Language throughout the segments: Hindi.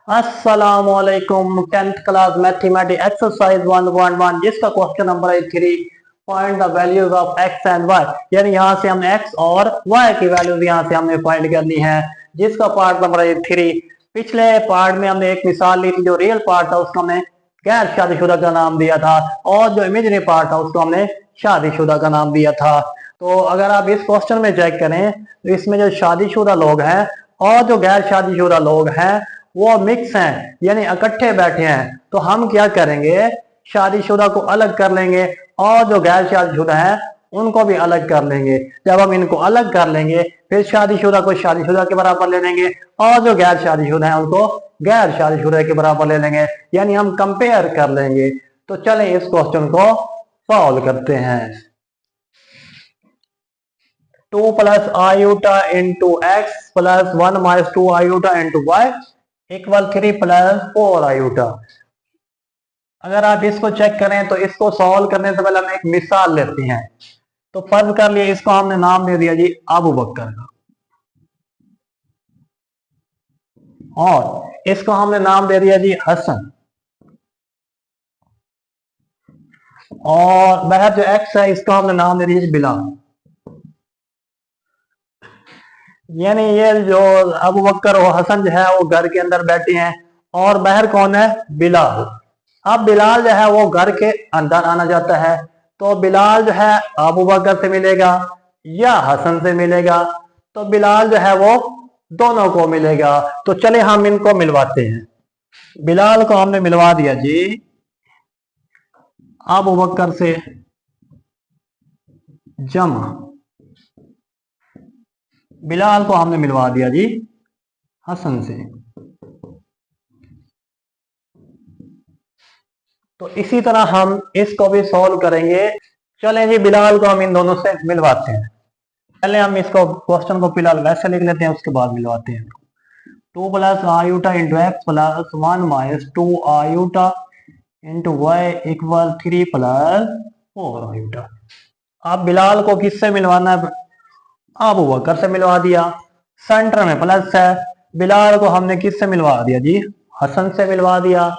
अस्सलामुअलैकुम। 10th क्लास मैथमेटिक्स एक्सरसाइज 1.1 जिसका क्वेश्चन नंबर है 3। Find the values of x and y, यानी यहाँ से हमने एक्स और वाई की वैल्यूज यहाँ से हमने फाइंड करनी है, जिसका पार्ट नंबर है 3। पिछले पार्ट में हमने एक मिसाल ली थी, जो रियल पार्ट था उसको हमने गैर शादीशुदा का नाम दिया था, और जो इमेजिनरी पार्ट था उसको हमने शादीशुदा का नाम दिया था। तो अगर आप इस क्वेश्चन में चेक करें तो इसमें जो शादीशुदा लोग हैं और जो गैर शादीशुदा लोग हैं वो मिक्स हैं, यानी इकट्ठे बैठे हैं। तो हम क्या करेंगे, शादीशुदा को अलग कर लेंगे और जो गैर शादीशुदा है उनको भी अलग कर लेंगे। जब हम इनको अलग कर लेंगे फिर शादीशुदा को शादीशुदा के बराबर ले लेंगे और जो गैर शादीशुदा है उनको गैर शादीशुदा के बराबर ले लेंगे, यानी हम कंपेयर कर लेंगे। तो चलें इस क्वेश्चन को सॉल्व करते हैं। 2 plus iota into x plus 1 minus 2 iota into y equal 3 plus 4 iota. अगर आप इसको चेक करें तो इसको सॉल्व करने से पहले हम एक मिसाल लेते हैं। तो फर्ज कर लिए इसको हमने नाम दे दिया जी अबू बकर का, और इसको हमने नाम दे दिया जी हसन, और बाहर जो एक्स है इसको हमने नाम दे दिया जी बिलाल। यानी ये जो अबू बकर और हसन जो है वो घर के अंदर बैठे हैं और बाहर कौन है, बिलाल। अब बिलाल जो है वो घर के अंदर आना जाता है, तो बिलाल जो है अबू बकर से मिलेगा या हसन से मिलेगा, तो बिलाल जो है वो दोनों को मिलेगा। तो चले हम इनको मिलवाते हैं। बिलाल को हमने मिलवा दिया जी अबू बकर से जमा, बिलाल को हमने मिलवा दिया जी हसन से। तो इसी तरह हम इसको भी सॉल्व करेंगे। चलें जी बिलाल को हम इन दोनों से मिलवाते हैं। पहले हम इसको क्वेश्चन को फिलहाल वैसे लिख लेते हैं, उसके बाद मिलवाते हैं। 2 plus iota into x plus 1 minus 2 iota into y equal 3 plus 4 iota. अब बिलाल को किससे मिलवाना है, अबू बकर से मिलवा दिया। सेंटर में प्लस है, बिलाल को हमने किससे मिलवा दिया जी, हसन से मिलवा दिया।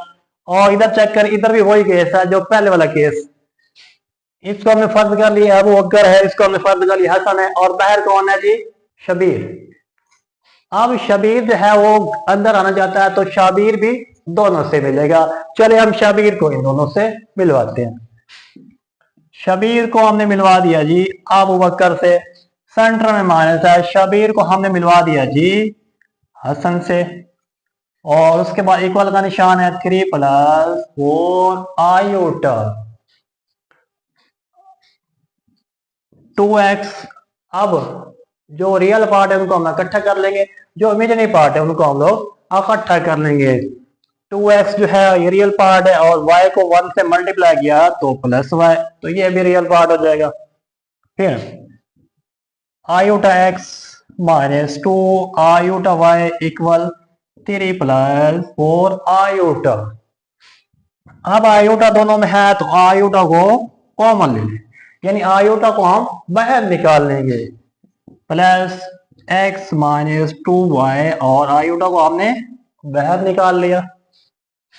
और इधर चेक कर, इधर भी वही केस है जो पहले वाला केस। इसको हमने फर्ज कर लिया अबू बकर है, इसको हमने फर्ज कर लिया हसन है, और बाहर कौन है जी, शबीर। अब शबीर जो है वो अंदर आना चाहता है, तो शाबीर भी दोनों से मिलेगा। चले हम शबीर को इन दोनों से मिलवाते हैं। शबीर को हमने मिलवा दिया जी अबू बकर से, सेंटर में माइनस है, शबीर को हमने मिलवा दिया जी हसन से, और उसके बाद इक्वल का निशान है 3 प्लस 4 आयोटा 2x। अब जो रियल पार्ट है उनको हम इकट्ठा कर लेंगे, जो इमेजिनरी पार्ट है उनको हम लोग इकट्ठा कर लेंगे। 2x जो है ये रियल पार्ट है, और y को 1 से मल्टीप्लाई किया तो प्लस y, तो ये भी रियल पार्ट हो जाएगा। फिर iota x minus 2 iota y equal 3 plus 4 iota. अब आयोटा दोनों में है तो आयोटा को कॉमन ले लें, यानी आयोटा को हम बाहर निकाल लेंगे। प्लस एक्स माइनस 2y, और आयोटा को हमने बाहर निकाल लिया,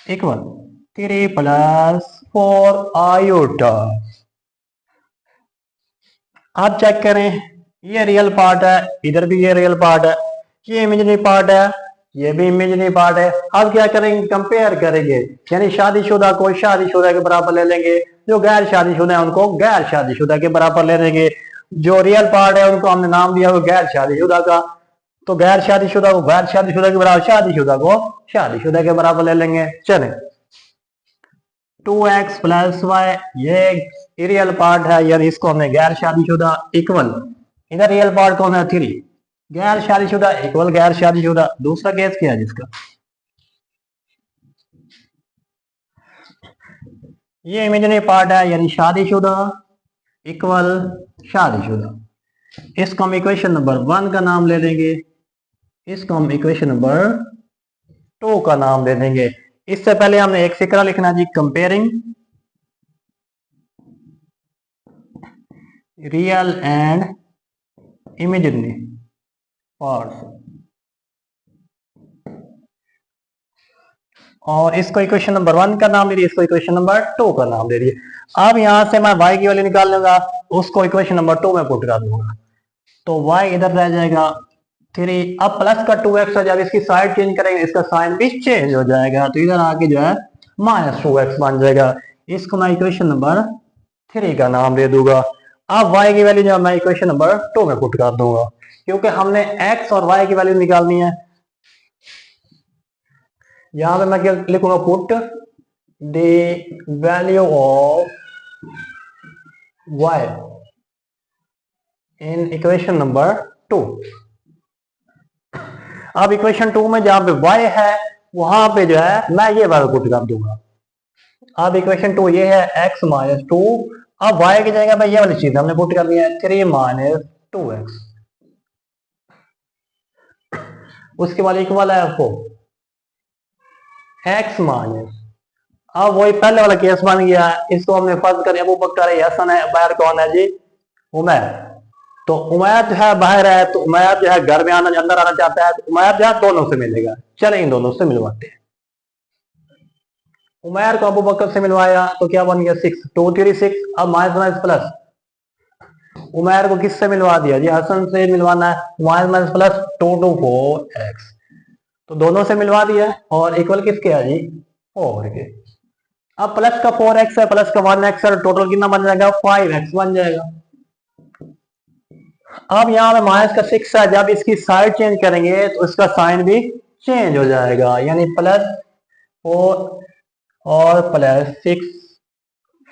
इक्वल 3 प्लस 4 आयोटा। आप चेक करें, ये रियल पार्ट है, इधर भी ये रियल पार्ट है, ये इमेजिनरी पार्ट है, ये भी इमेजिनरी पार्ट है। अब क्या करेंगे, कंपेयर करेंगे, यानी शादीशुदा को शादीशुदा के बराबर ले लेंगे, जो गैर शादीशुदा है उनको गैर शादीशुदा के बराबर ले लेंगे। जो रियल पार्ट है उनको हमने नाम दिया वो गैर शादीशुदा का, तो गैर शादीशुदा को गैर शादीशुदा के बराबर, शादीशुदा को शादीशुदा के बराबर ले लेंगे। चले 2x प्लस वाई, ये रियल पार्ट है, यानी इसको हमने गैर शादीशुदा, इक्वल इधर रियल पार्ट कौन है 3, गैर शादीशुदा इक्वल गैर शादीशुदा। दूसरा केस क्या है जिसका, ये इमेजिनरी पार्ट है, यानी शादीशुदा इक्वल शादीशुदा। इसको हम इक्वेशन नंबर 1 का नाम ले देंगे, इसको हम इक्वेशन नंबर 2 का नाम दे देंगे। इससे पहले हमने एक फिक्रा लिखना जी, comparing real and imaginary parts. और इसको इक्वेशन नंबर 1 का नाम दे रही है, इसको इक्वेशन नंबर 2 का नाम दे रही है। अब यहां से मैं y की वैल्यू निकाल लूंगा, उसको इक्वेशन नंबर 2 में पुट कर दूंगा, तो y इधर रह जाएगा 3। अब प्लस का 2x है, जब इसकी साइड चेंज करेंगे इसका साइन भी चेंज हो जाएगा, तो इधर आके जो है -2x बन जाएगा। इसको मैं इक्वेशन नंबर 3 का नाम दे दूंगा। अब y की वैल्यू जो मैं इक्वेशन नंबर 2 में पुट कर दूंगा, क्योंकि हमने x और y की वैल्यू निकालनी है। यहां पे मैं क्या लिखूंगा, put the value of y in equation number 2। अब इक्वेशन 2 में जहां पे y है वहां पे जो है मैं ये वैल्यू पुट कर दूंगा। अब इक्वेशन 2 ये है x - 2, अब y की जगह पे ये वाली चीज हमने पुट करनी है 3 - 2x, उसके बाद इक्वल है 4 x माइनस, अब वही पहले वाला केस बन गया, इसको हमने फर्ज कर अबू बकर है, हसन है, बाहर कौन है जी, उमैर। तो उमैर जो है बाहर है, तो उमैर जो है घर में आना अंदर आना चाहता है, तो उमैर जो है दोनों से मिलेगा। चले इन दोनों से मिलवाते हैं। उमैर को अबू बकर से मिलवाया तो क्या बन गया 6, 2 3 6। अब माइनस प्लस, उमैर को किससे मिलवा दिया जी, हसन से मिलवाना है, माइनस प्लस 2 2 4x, तो दोनों से मिलवा दिया। और इक्वल किसके है जी, 4 के। अब प्लस का 4x है, प्लस का 1x है, टोटल कितना बन जाएगा, 5x बन जाएगा। अब यहाँ पे माइनस का 6 है, जब इसकी साइड चेंज करेंगे तो इसका साइन भी चेंज हो जाएगा, यानी +4 और +6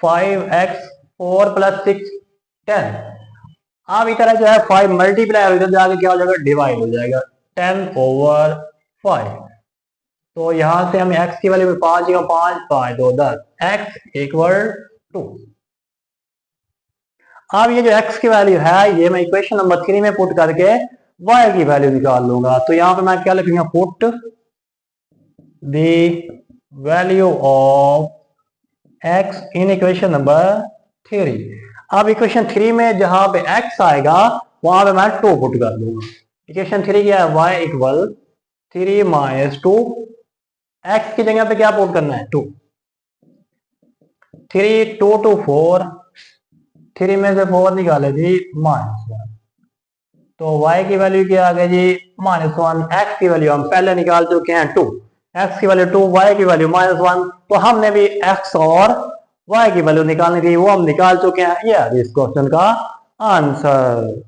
5x 4 + 6 10। अब इधर जो है 5 मल्टीप्लाई इधर जाके क्या हो जाएगा, डिवाइड हो जाएगा 10/5। तो यहां से हमें x की वैल्यू 5 5 5 2 10 x = 2। अब ये जो x की वैल्यू है ये मैं इक्वेशन नंबर 3 में पुट करके y की वैल्यू निकाल लूंगा। तो यहां पे मैं क्या लिखूंगा, put the value of x in equation number 3। अब इक्वेशन 3 में जहां पे x आएगा वहां पे मैं 2 पुट कर दूंगा। इक्वेशन 3 क्या है, y = 3 - 2, x की जगह पे क्या पुट करना है, 2। 3 2 2 4, 3 में से 4 निकाले जी -1, तो y की वैल्यू क्या आ गई जी -1। x की वैल्यू हम पहले निकाल चुके हैं 2, x की वैल्यू 2, y की वैल्यू -1, तो हमने भी x और y की वैल्यू निकालनी थी, वो हम निकाल चुके हैं। ये इस क्वेश्चन का आंसर।